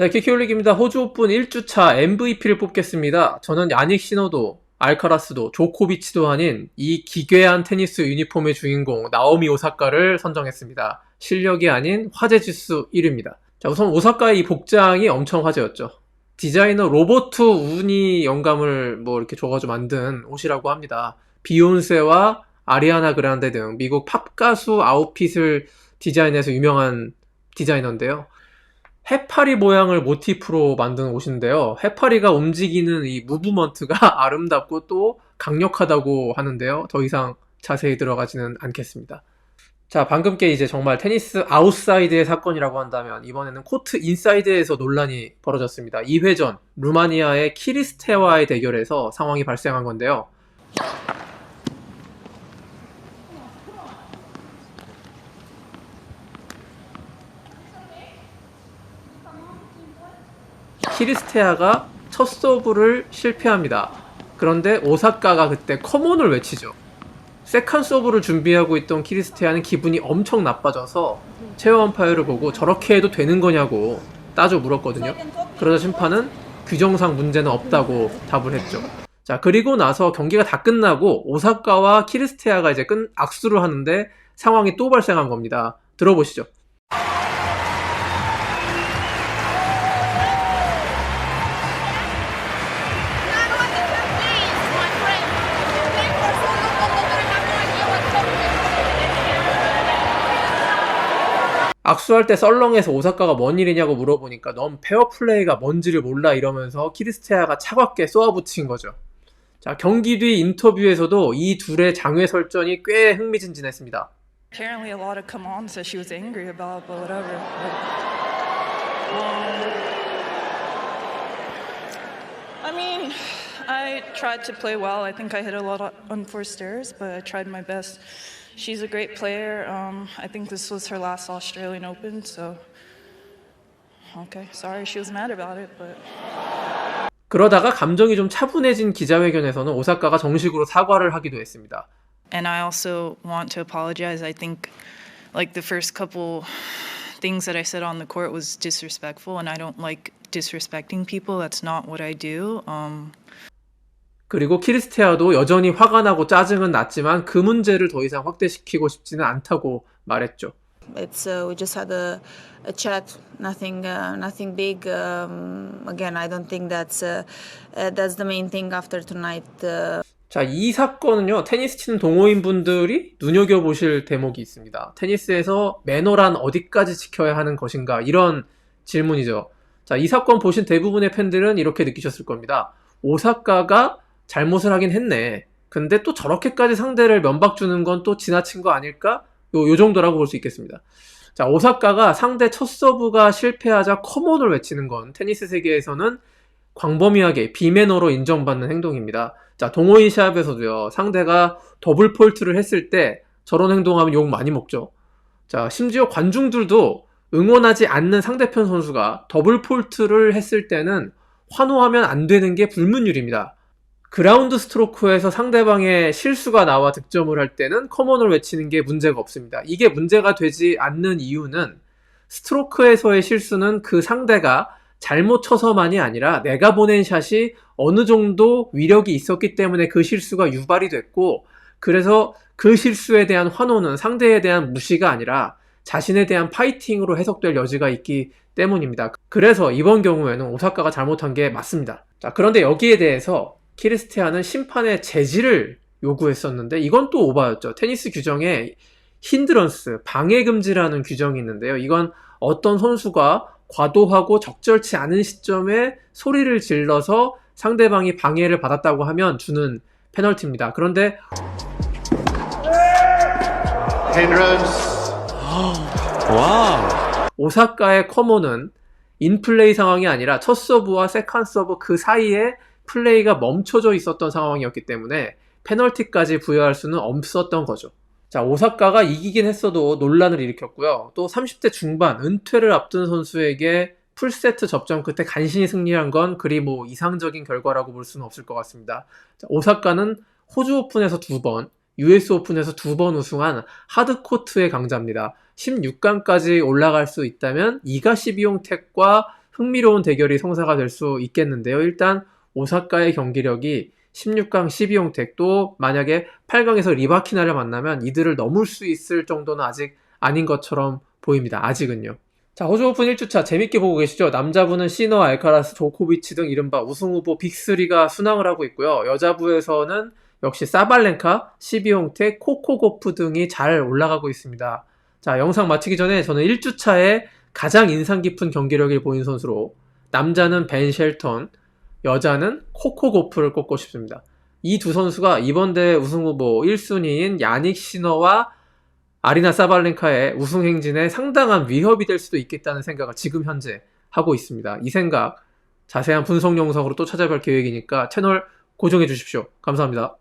네, 키키올릭입니다. 호주 오픈 1주차 MVP를 뽑겠습니다. 저는 야닉 시너도, 알카라스도, 조코비치도 아닌 이 기괴한 테니스 유니폼의 주인공 나오미 오사카를 선정했습니다. 실력이 아닌 화제 지수 1위입니다. 자, 우선 오사카의 이 복장이 엄청 화제였죠. 디자이너 로버트 운이 영감을 이렇게 줘가지고 만든 옷이라고 합니다. 비욘세와 아리아나 그란데 등 미국 팝 가수 아웃핏을 디자인해서 유명한 디자이너인데요. 해파리 모양을 모티프로 만든 옷인데요. 해파리가 움직이는 이 무브먼트가 아름답고 또 강력하다고 하는데요. 더 이상 자세히 들어가지는 않겠습니다. 자, 방금 게 이제 정말 테니스 아웃사이드의 사건이라고 한다면 이번에는 코트 인사이드에서 논란이 벌어졌습니다. 2회전 루마니아의 키리스테와의 대결에서 상황이 발생한 건데요. 키리스테아가 첫 서브를 실패합니다. 그런데 오사카가 그때 컴온을 외치죠. 세컨 서브를 준비하고 있던 키리스테아는 기분이 엄청 나빠져서 체어 엄파이어를 보고 저렇게 해도 되는 거냐고 따져 물었거든요. 그러자 심판은 규정상 문제는 없다고 답을 했죠. 자, 그리고 나서 경기가 다 끝나고 오사카와 키리스테아가 이제 악수를 하는데 상황이 또 발생한 겁니다. 들어보시죠. 악수할 때 썰렁해서 오사카가 뭔 일이냐고 물어보니까 넌 페어플레이가 뭔지를 몰라 이러면서 키리스테아가 차갑게 쏘아붙인 거죠. 자, 경기 뒤 인터뷰에서도 이 둘의 장외 설전이 꽤 흥미진진했습니다. Apparently a lot of come-ons that she was angry about, but whatever. I mean, I tried to play well. I think I hit a lot of unforced errors, but I tried my best. She's a great player. I think this was her last Australian Open, so okay. Sorry she was mad about it, but 그러다가 감정이 좀 차분해진 기자회견에서는 오사카가 정식으로 사과를 하기도 했습니다. And I also want to apologize. I think like the first couple things that I said on the court was disrespectful, and I don't like disrespecting people. That's not what I do. 그리고 키리스테아도 여전히 화가 나고 짜증은 났지만 그 문제를 더 이상 확대시키고 싶지는 않다고 말했죠. It's we just had a chat, nothing big. Again, I don't think that's the main thing after tonight. 자, 이 사건은요, 테니스 치는 동호인분들이 눈여겨보실 대목이 있습니다. 테니스에서 매너란 어디까지 지켜야 하는 것인가, 이런 질문이죠. 자, 이 사건 보신 대부분의 팬들은 이렇게 느끼셨을 겁니다. 오사카가 잘못을 하긴 했네. 근데 또 저렇게까지 상대를 면박 주는 건 또 지나친 거 아닐까? 요 정도라고 볼 수 있겠습니다. 자, 오사카가 상대 첫 서브가 실패하자 컴온을 외치는 건 테니스 세계에서는 광범위하게 비매너로 인정받는 행동입니다. 자, 동호인 시합에서도요, 상대가 더블 폴트를 했을 때 저런 행동하면 욕 많이 먹죠. 자, 심지어 관중들도 응원하지 않는 상대편 선수가 더블 폴트를 했을 때는 환호하면 안 되는 게 불문율입니다. 그라운드 스트로크에서 상대방의 실수가 나와 득점을 할 때는 컴온을 외치는 게 문제가 없습니다. 이게 문제가 되지 않는 이유는 스트로크에서의 실수는 그 상대가 잘못 쳐서만이 아니라 내가 보낸 샷이 어느 정도 위력이 있었기 때문에 그 실수가 유발이 됐고, 그래서 그 실수에 대한 환호는 상대에 대한 무시가 아니라 자신에 대한 파이팅으로 해석될 여지가 있기 때문입니다. 그래서 이번 경우에는 오사카가 잘못한 게 맞습니다. 자, 그런데 여기에 대해서 키리스테아는 심판의 제지를 요구했었는데 이건 또 오바였죠. 테니스 규정에 힌드런스, 방해금지라는 규정이 있는데요. 이건 어떤 선수가 과도하고 적절치 않은 시점에 소리를 질러서 상대방이 방해를 받았다고 하면 주는 페널티입니다. 그런데 오사카의 커먼은 인플레이 상황이 아니라 첫 서브와 세컨 서브 그 사이에 플레이가 멈춰져 있었던 상황이었기 때문에 페널티까지 부여할 수는 없었던 거죠. 자, 오사카가 이기긴 했어도 논란을 일으켰고요. 또 30대 중반 은퇴를 앞둔 선수에게 풀세트 접전 끝에 간신히 승리한 건 그리 이상적인 결과라고 볼 수는 없을 것 같습니다. 자, 오사카는 호주 오픈에서 2번, US 오픈에서 2번 우승한 하드코트의 강자입니다. 16강까지 올라갈 수 있다면 이가 12용 택과 흥미로운 대결이 성사가 될 수 있겠는데요. 일단 오사카의 경기력이 16강 12용택 또 만약에 8강에서 리바키나를 만나면 이들을 넘을 수 있을 정도는 아직 아닌 것처럼 보입니다. 아직은요. 자, 호주 오픈 1주차 재밌게 보고 계시죠? 남자부는 시너, 알카라스, 조코비치 등 이른바 우승후보 빅3가 순항을 하고 있고요. 여자부에서는 역시 사발렌카, 시비용택, 코코고프 등이 잘 올라가고 있습니다. 자, 영상 마치기 전에 저는 1주차에 가장 인상 깊은 경기력을 보인 선수로 남자는 벤 쉘턴, 여자는 코코고프를 꼽고 싶습니다. 이 두 선수가 이번 대회 우승후보 1순위인 야닉 시너와 아리나 사발렌카의 우승 행진에 상당한 위협이 될 수도 있겠다는 생각을 지금 현재 하고 있습니다. 이 생각 자세한 분석 영상으로 또 찾아뵐 계획이니까 채널 고정해 주십시오. 감사합니다.